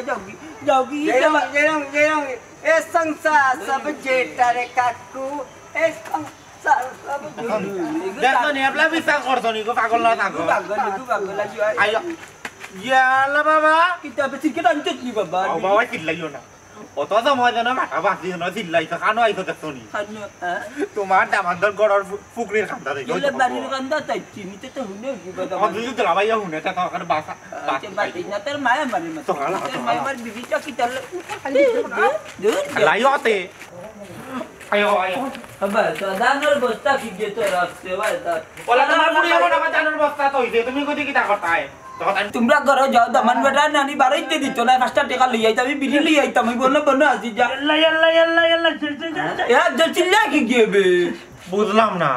যাও কি যেরম এ সংসার সব যেটা রে কাকু এ সংসার সব দেখো নি আপলা বিশ্বাস করছো নি গো পাগল না থাকো পাগল আইও ইয়ালা বাবা কিতা বেশি কে আনতে কি বাবা বাবা চিল্লাইও না অত সময় যেন মাথা বাঁচি না চিল্লাইছো কানো আইছো দেখছো নি তোমার দামান্তর গড়র ফুকরির কান্দা দেখো এলে বাড়ির কান্দা তাই চিনিতে তো হুনে কি বাবা অদ্ভুত লাভাইয়া হুনে তা তখন বাসা বাড়ি না তোর মায়া মারি মত তোর মায়া মার বিবিটা কি তার লাইওতে আয়ো বাবা দাদার বস্তা কি গে তো রাখতে ভাই তা ওলা তোমার বুড়ি হবে না জানার বস্তা তো হইছে তুমি কই কি তা করতাই তোমরা ঘরে যাও দামান বেটা নানি বাড়াইতে দিত না 5টা টাকা লই আইতা আমি বিড়ি লই আইতাম আমি বলনা আসি যা আল্লাহ এ জল চিল্লা কি গেবে বুঝলাম না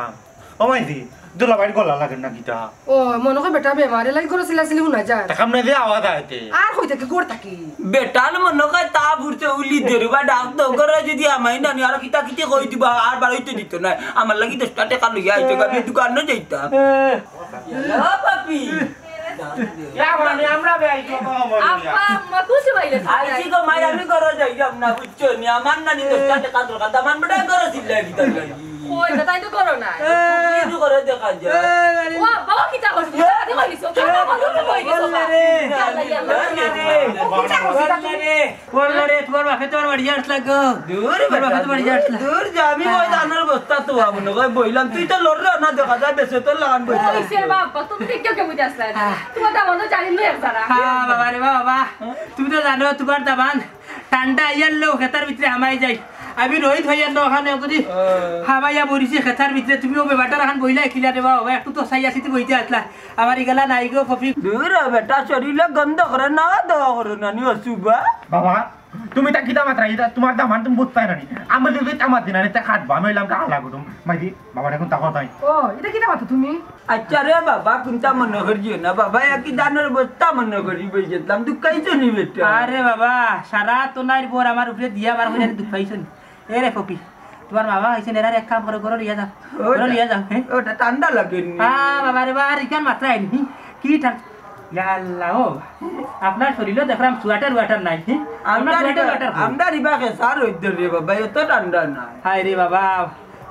ও মাইজি দুলাভাইয়ের গলা লাগে না কিটা ও মনে হয় বেটা বেমারে লাগি করে সিলাসিলি শুনা যায় তা সামনে দিয়ে আওয়াজ আইতে আর কই থেকে গোড় থাকি বেটার মনে হয় তা বুঝতে উলি দেরবা ডাক তো করে যদি আমাই নানি আর কিতা কিতে কই দিবা আর বাড়াইতে দিত না আমার লাগি 10 টাকা লইয়া আইতে গাবি দোকান না যাইতাম ও পাপি আব্বা আম্মা খুশি হইলে আইছি গো মাই আমি করে যাইলাম না বুঝছো নি আমার নানি 10 টাকা দরকার দামান বেটা করে দিলা কিতা লাগি কই না তাই তো করো না কিছু করে দেখা যায় ও বাবা কি তা করছ আদি কইছ কেন বন্ধ কই গেছো রে তোমার বাপে তোমার বাড়ি যাস লাগো দূর বাপে তোমার বাড়ি যাস দূর যাবি ওই দানার বস্তা তো আবু না কই বইলাম তুই তো লড়রা না দেখা যায় বেশি তো লাগান বইতা কইছের বাবা তুমি দেখো কেমন যাসলা তোমার দামন তো জানি লই একসারা হ্যাঁ বাবা রে বাবা তুমি তো জানো তোমার দাবান ঠান্ডা ইয়ার লোক খেতার ভিতরে হামাই যাই আমি রোহিত ভাইয়ার ওখানে যদি হামাইয়া বরিছে খেতার ভিতরে তুমিও বেবাটার এখন বইলা খিলা দেবা বাবা একটু তো সাইয়া সিটি বইতে আসলা আমার ইগলা নাই গো ফফি দূর বেটা শরীরে গন্ধ করে না দেওয়া করে নানি অসুবা বাবা তুমি তা কিতা মাত্রা এটা তোমার দামান তুমি বুঝতে পারো না আমার যদি আমার দিন আনি তা খাটবা আমি হইলাম কা লাগো তুমি মাইদি বাবা এখন তা কথাই ও এটা কি কথা তুমি আচ্ছা রে বাবা কোনটা মনে করিও না বাবা একই দানের বস্তা মনে করি বইছিলাম তুই কাইছো নি বেটা আরে বাবা সারা তো নাই বোর আমার উপরে দিয়া আমার হইলে দুঃখ পাইছন এ রে ফপি তোমার বাবা হইছে নেরা এক কাম করে ঘরে লিয়া যাও ঘরে লিয়া যাও হ্যাঁ ওটা ঠান্ডা লাগে নি হ্যাঁ বাবা রে বাবা ইকান মাত্রা আইনি কি ঠান্ডা ইয়াল্লাহ ও আপনার শরীরে দেখলাম সোয়েটার নাই আমরা রিবা খেসার হইতে রে বাবা এত ঠান্ডা না হায় রে বাবা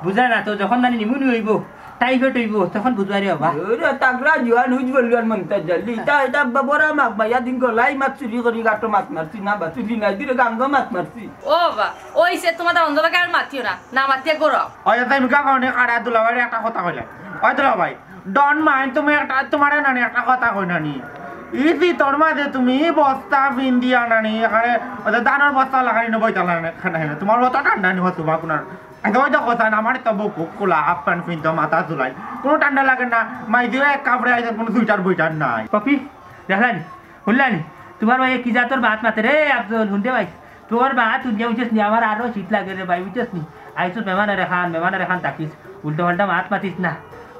বুঝা না তো যখন মানে নিমুনি হইব টাইফয়েড হইব তখন বুঝবা রে বাবা ওরে তাগরা জোয়ান হুজ বলগান মনতা জলদি এটা বাবরা মাক ভাইয়া দিন গলাই মাছ চুরি করি গাটো মাছ মারছি না বা চুরি নাই দিরে গাঙ্গ মাছ মারছি ও বাবা ওইছে তোমার দামন বাবাকে আর মাতিও না মাতিয়ে করো ওই তাই মিকা কারণে কাড়া দুলাভাইয়ের একটা কথা কইলা ওই দুলাভাই ডন মাইন্ড তুমি একটা তোমার নানি একটা কথা কই নানি ইজি তোর মাঝে তুমি বস্তা বিন্দিয়া নানি এখানে ওদের দানার বস্তা লাগানি না বইতা না তোমার অত ঠান্ডা নি হতো বা কোনার ওই তো কথা না আমার তো বুক খোলা হাফ প্যান্ট পিনতো মাথা চুলাই কোনো ঠান্ডা লাগে না মাই দিয়ে এক কাপড়ে আইতে কোনো সুইটার বইটার নাই পপি দেখলানি শুনলানি তোমার ভাই কি জাতর ভাত মাতে রে আব্দুল শুনতে ভাই তোর ভাত তুই উঠেছ নি আমার আরো শীত লাগে রে ভাই উঠেছ নি আইসো মেহমানের খান তাকিস উল্টো পাল্টা মাত মাতিস না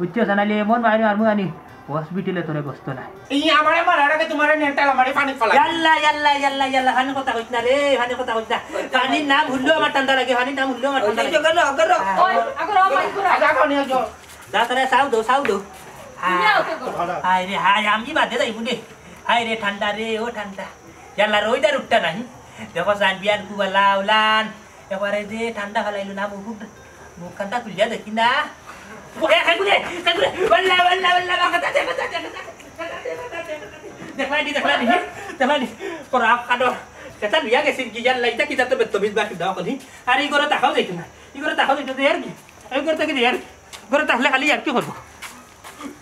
উঠছ নালি এমন বাইরে আর আনি হসপিটালে তোরে বসতো না এই আমারে মারার আগে তোমার নেটাল আমারে পানি ফলা ইয়াল্লা হানি কথা কইছ না রে হানি কথা কইছ না পানি নাম ভুললো আমার ঠান্ডা লাগে হানি নাম ভুললো আমার ঠান্ডা লাগে ওই আগর মাই করো আগা কোনি আছো দা তারে সাউ দো তুমি আও তো করো হায় রে হায় আমি বাদে যাই বুনে হায় রে ঠান্ডা রে ও ঠান্ডা ইয়াল্লা রইদার উঠতা নাই দেখো সান বিয়ান কুবালা উলান এবারে যে ঠান্ডা ফলাইলো না মুখ কান্তা তুলিয়া দেখি না এ খাইগুলে ওয়াল্লা বাকাতা দেখলানি পরা কাডো কেতা লিয়া গেছে কি জান লাইতা কি যাতে বেতবিজ বাকি দাও কলি আর এই করে তাকাও যাইতো না এই করে তাকাও যাইতো এর কি এই করে তাকে এর করে তাহলে খালি আর কি করব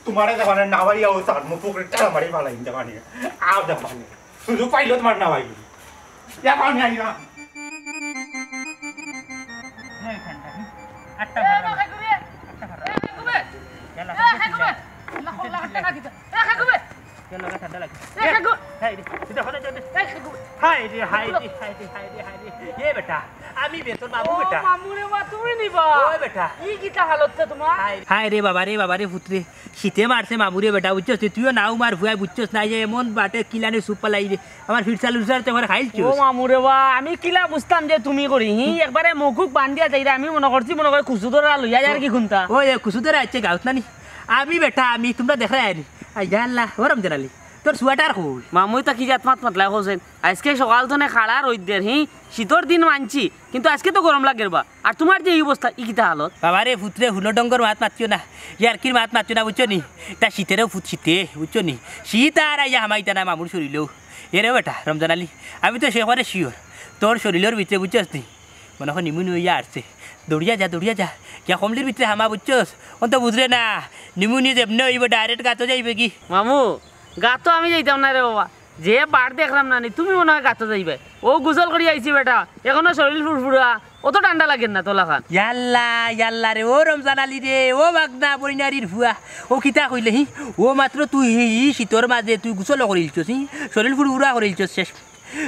তোমারে দেখানে নাওয়াই আও সার মু পুকুরে টাকা মারি ফালাই দেখানি আও দেখানি সুযোগ পাইলো তোমার নাওয়াই ইয়া পানি আই না এই ঠান্ডা আটটা এ না খাইগুবে খাইগুবে ইয়ালা খাইগুবে না টাকা দিতে খাইগুবে ইয়ালা ঠান্ডা লাগে খাইগু হাই রে সিধা হতে যাবে খাইগুবে হাই রে এ বেটা আমি বেতন বাবু বেটা মামুরে মা তুমি নিবা ওই বেটা ই কিটা হালত তোমার হাই রে বাবা রে পুত্রে শীতে মারছে মামুরে বেটা বুঝছস তুইও নাও মার ভুয়া বুঝছস না যে এমন বাটে কিলানে সুপ পালাই রে আমার ফিরসাল উসার তোমার খাইছস ও মামুরে বা আমি কিলা বুঝতাম যে তুমি করি হি একবারে মুখুক বান্ধিয়া যাইরা আমি মনে করে কুসুদরা লইয়া যার কি খুনতা ওই কুসুদের আছে গাউত নানি আমি বেটা আমি তোমরা দেখ রাই আইয়া আল্লাহ ওরম জানালি তোর সোয়েটার হল মামুই তো কি জাত মাতলাই হোসেন আজকে সকাল তো খাড়া রইদের হি শীতর দিন মানছি কিন্তু আজকে তো গরম লাগের বা আর তোমার যে এই অবস্থা ই কিতা হালত বাবা রে পুত্রে হুলডঙ্গর মাত মাতিও না ইয়ারকির মাত মাতিও না বুঝছো নি তা শীতেরও শীতে বুঝছো নি শীত আর আইয়া হামাইতা না মামুর শরীরেও এরে বেটা রমজান আলী আমি তো সে করে শিওর তোর শরীরের ভিতরে বুঝছস নি মনে হয় নিমুনি হইয়া আসছে দৌড়িয়া যা কিয়া কমলির ভিতরে হামা বুঝছস অন তো বুঝরে না নিমুনি যেমনি হইব ডাইরেক্ট গাতো যাইবে কি মামু গাতো আমি যাইতাম না রে বাবা যে বার দেখলাম না তুমি মনে হয় গাতো যাইবে ও গুজল করি আইছি বেটা এখনো শরীর ফুরফুরা অত ঠান্ডা লাগে না তোলা খান ইয়াল্লা রে ও রমজান আলী রে ও বাগনা বইনারির ভুয়া ও কিতা কইলে হি ও মাত্র তুই শীতর মাঝে তুই গুছল করিলছস শরীর ফুরফুরা করিলছস শেষ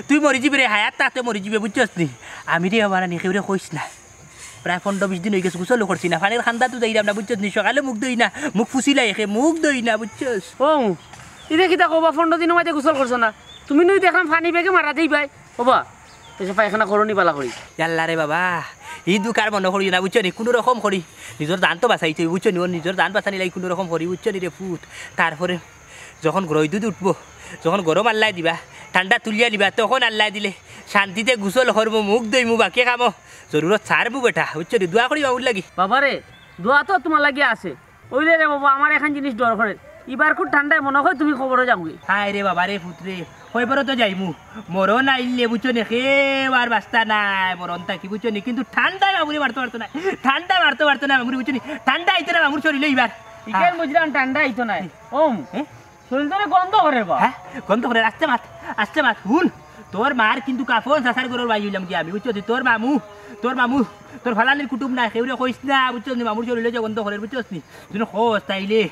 তুই মরি যাবি রে হায়াত তাতে মরি যাবে বুঝছস নি আমি রে বাবা না কেউ রে কইস না প্রায় 15-20 দিন হয়ে গেছে গোসল করছি না পানির খান্দা তো যাইলাম না বুঝছস নি সকালে মুখ দই না মুখ ফুসিলাই এখে মুখ দই না বুঝছস ও ইরে কিতা কবা 15 দিনের মাঝে গোসল করছো না তুমি নই দেখলাম পানি বেগে মারা দেই ভাই ওবা এসে পায়খানা করনি বালা করি আল্লাহ রে বাবা এই দুকার মনে করি না বুঝছো নি কোনো রকম করি নিজের দান তো বাঁচাইতে বুঝছো নি ওর নিজের দান বাঁচানি লাই কোনো রকম করি বুঝছো নি রে ফুট তারপরে যখন রোদ উঠবো যখন গরম আল্লাহ দিবা ঠান্ডা তুলিয়া দিবা তখন আল্লাহ দিলে শান্তিতে গোসল করবো মুখ দইমু বাকি কামো জরুরত ছাড়বো বেটা বুঝছো নি দোয়া করি বাবুর লাগি বাবারে দোয়া তো তোমার লাগিয়ে আছে ওইলে রে বাবা আমার এখন জিনিস ডর করে এবার খুব ঠান্ডায় মনে হয় তুমি খবরও যাবি হায় রে বাবা রে পুত্রে কইবারও তো যাইমু মরণ আইলে বুঝছো নি খেবার বাস্তা নাই মরণ থাকি বুঝছো নি কিন্তু ঠান্ডায় বাবুরে মারতে পারতো না ঠান্ডা মারতে পারতো না বাবুরে বুঝছো নি ঠান্ডা আইতো না বাবুর শরীরে এইবার ইকেন বুঝলাম ঠান্ডা আইতো নাই ওম শরীর তো গন্ধ করে বা হ্যাঁ গন্ধ করে আসতে মাত হুন তোর মার কিন্তু কাফন সাসার গরুর বাই হইলাম কি আমি বুঝছো তোর মামু তোর ফালানির কুটুম না সেউরে কইস না বুঝছো নি মামুর শরীরে যে গন্ধ করে বুঝছোস নি তুমি খোঁজ তাইলে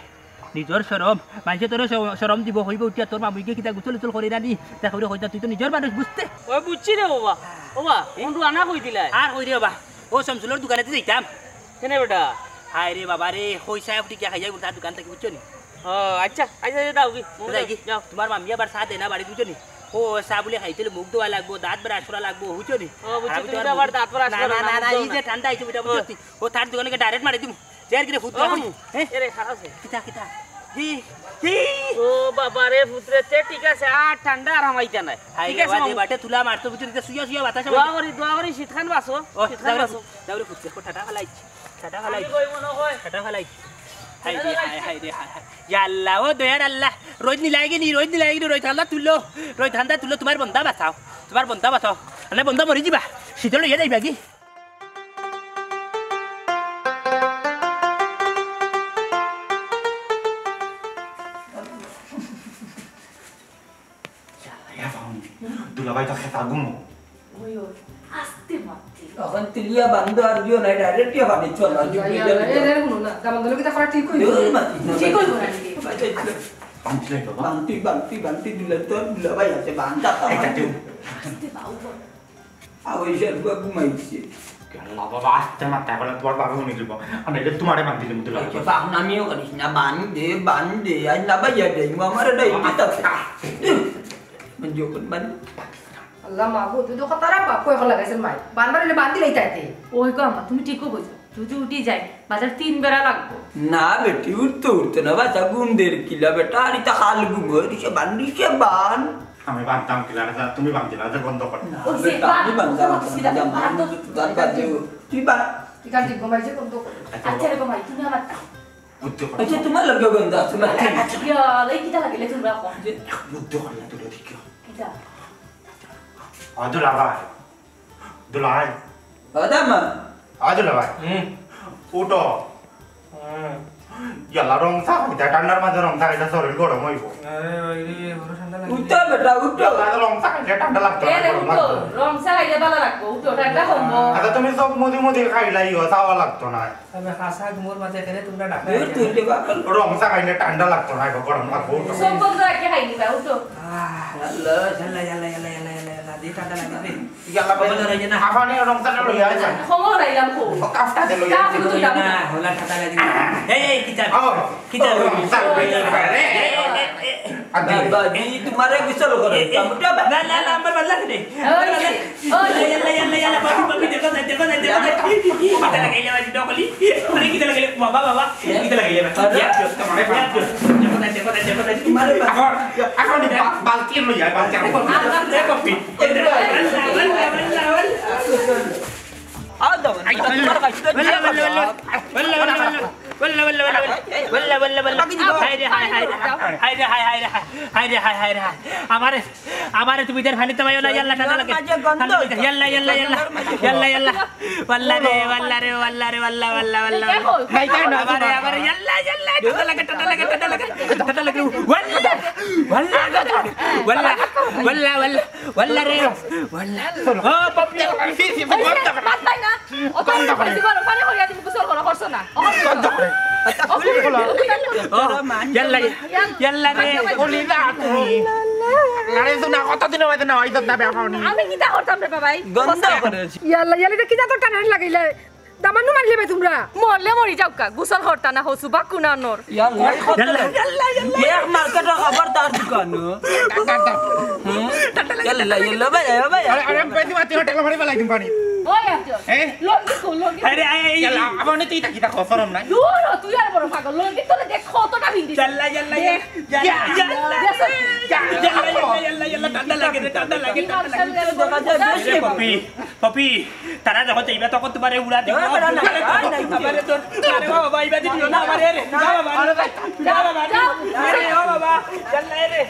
নিজর সরম মানুষে তোর সরম দিব হইব উঠিয়া তোর মামুকে কিতা গুচল উচল করে রানি তা কইরে কইতা তুই তো নিজর মানুষ বুঝতে ওই বুঝছি রে বাবা বাবা কোনটু আনা কই দিলা আর কই রে বাবা ও শামসুলের দোকানেতে যাইতাম কেনে বেটা হায় রে বাবা রে কইসা উঠি কে খাই যাই তার দোকান থেকে বুঝছো নি ও আচ্ছা আচ্ছা দাও কি যাও তোমার মামি আবার সাথ দেনা বাড়ি বুঝছো নি ও চা বলে খাইতে মুখ ধোয়া লাগবো দাঁত ব্রাশ করা লাগবো বুঝছো নি ও বুঝছি তুমি আবার দাঁত ব্রাশ করো না না এই যে ঠান্ডা আইছে বেটা বুঝছি ও তার দোকানে ডাইরেক্ট মারি দিমু চেয়ার কিরে ফুট এরে খারাছে কিতা ও বাবা রে পুত্রে তে ঠিক আছে আর ঠান্ডা আর হামাইতা নাই ঠিক আছে বাটে তুলা মারতো বুঝছো সুইয়া বাতাস দোয়া করি শীতখান বাসো ও যাওরে ফুটছে ঠাটা ফালাই কই মনে হয় ঠাটা ফালাই হাই রে ইয়া আল্লাহ ও দয়ার আল্লাহ রোজ নি লাগি নি রোজ ঠান্ডা তুলো তোমার বন্ধা বাঁচাও মানে বন্ধা মরি যাবা শীতল লইয়া যাইবা কি দুলাভাই তো খেতা গুমো এখন তুলিয়া বান্ধ আর দিও না ডাইরেক্ট বাড়ি চল আর বান্তি দিলে তো দুলাভাই আছে বান্ধা আওয়াইশার বুয়া ঘুমাইছে বাবা আসতে মাথা করে তোমার বাবা উনি দিব আমি এটা তোমারে বান্ধি দিমু দুলাভাই নামিও করিস না বান্ধে আজ না বাইয়া দেই আমার ডাই দিতা যখন বান্ধ আল্লাহ মাগো তুই তো কতারা বাপ কই লাগাইছেন মাই বানবার হইলে বান্ধি লইতা আইতে ওই কো আমা তুমি ঠিকও কইছো যদি উঠি যায় বাজার 3 বেলা লাগবো না বেটি উঠতে না বাচ্চা গুন্দের কিলা বেটা আর এটা খাল গুমো রিসে বান্দিছে বান আমি বানতাম কিলা না তুমি বানদিলা যে বন্ধ কর আমি বান্দা তুই বান ঠিক আছে ঘুমাইছে কোন তো আচ্ছা রে ভাই তুমি আমার বুদ্ধি কর আচ্ছা তোমার লগে গন্ধ আছে না ইয়া লই কিটা লাগিলে তুমি রাখো বুদ্ধি কর না তুই ঠিক কিটা দুলাভাই আদামা দুলাভাই উঠো ইয়ালা রং থাকা ঠান্ডার মাঝে রং থাকা শরীর গরম হইব উঠো বেটা উঠো রং থাকা ঠান্ডা লাগতো এ রে উঠো রং সাইলে ভালো রাখবো উঠো ঠান্ডা কমবো আচ্ছা তুমি সব মুদি খাইলাই চাওয়া লাগতো না আমি খাসা ঘুমোর মাঝে খেলে তোমরা ডাকা তুই দেবা রং থাকাইলে ঠান্ডা লাগতো না গরম লাগবো সব বন্ধ রাখে খাইনি ভাই উঠো আল্লাহ ইয়াল্লা দি ঠান্ডা লাগে ইয়ালা বলে রে না হাফানি রং থাকা লইয়া যায় খবর রাইলাম কো কাফটা দে লইয়া না হলা ঠান্ডা লাগে এই কিতা বাবা জি তোমারে কিসল করে কামটা না আমার ভাল লাগে ইয়াল্লা বাবু দেখো কিতা লাগে যাওয়া ডকলি আরে কিতা লাগে বাবা কিতা লাগে দেখো তোমারে এখন বালতি লইয়া বালতি কপি আদম আমারে তুমি ইধার ফানি তো না ইয়াল্লা ঠান্ডা লাগে ইয়াল্লা ওয়াল্লা রে আমারে ইয়াল্লা ঠান্ডা লাগে ওয়াল্লা রে ও পপি মাথায় না ও তো পানি হইয়া তুমি গোসল করছো না ইয়াল্লা রে ওলিলা তুমি নারে তো না কতদিন হইছে না হইতো না ব্যাপারনি আমি কিটা করতাম রে বাবাই গন্ধ করে ইয়াল্লা ইয়াল্লা কি যা তো টান লাগাইলে দামানু মারলে বে তোমরা মরলে মরি যাও কা গোসল হরতা না হসু বা কুনানোর ইয়াল্লা এক মার্কেট খবরদার দোকান ইয়াল্লা ইয়াল্লা ভাই ভাই আরে আমি পেছি মাতি হোটেল মারি ফেলাই দিম পানি ওই একজন হ্যাঁ লঙ্গি কো লঙ্গি আরে ইয়ালা আপনি তুই তাকি তা খসরম নাই দূর হ, তুই আর বড় পাগল লঙ্গি তোরে দেখ কতটা ভিন্দি ইয়াল্লা ইয়াল্লা ইয়াল্লা ঠান্ডা লাগে রে ঠান্ডা লাগে পপি পপি তারা যখন যাইবা তখন তোমারে উড়া দিব আমারে তোর আরে বাবা ইবা দিও না আমারে রে যা বাবা যা বাবা আরে ও বাবা ইয়াল্লা রে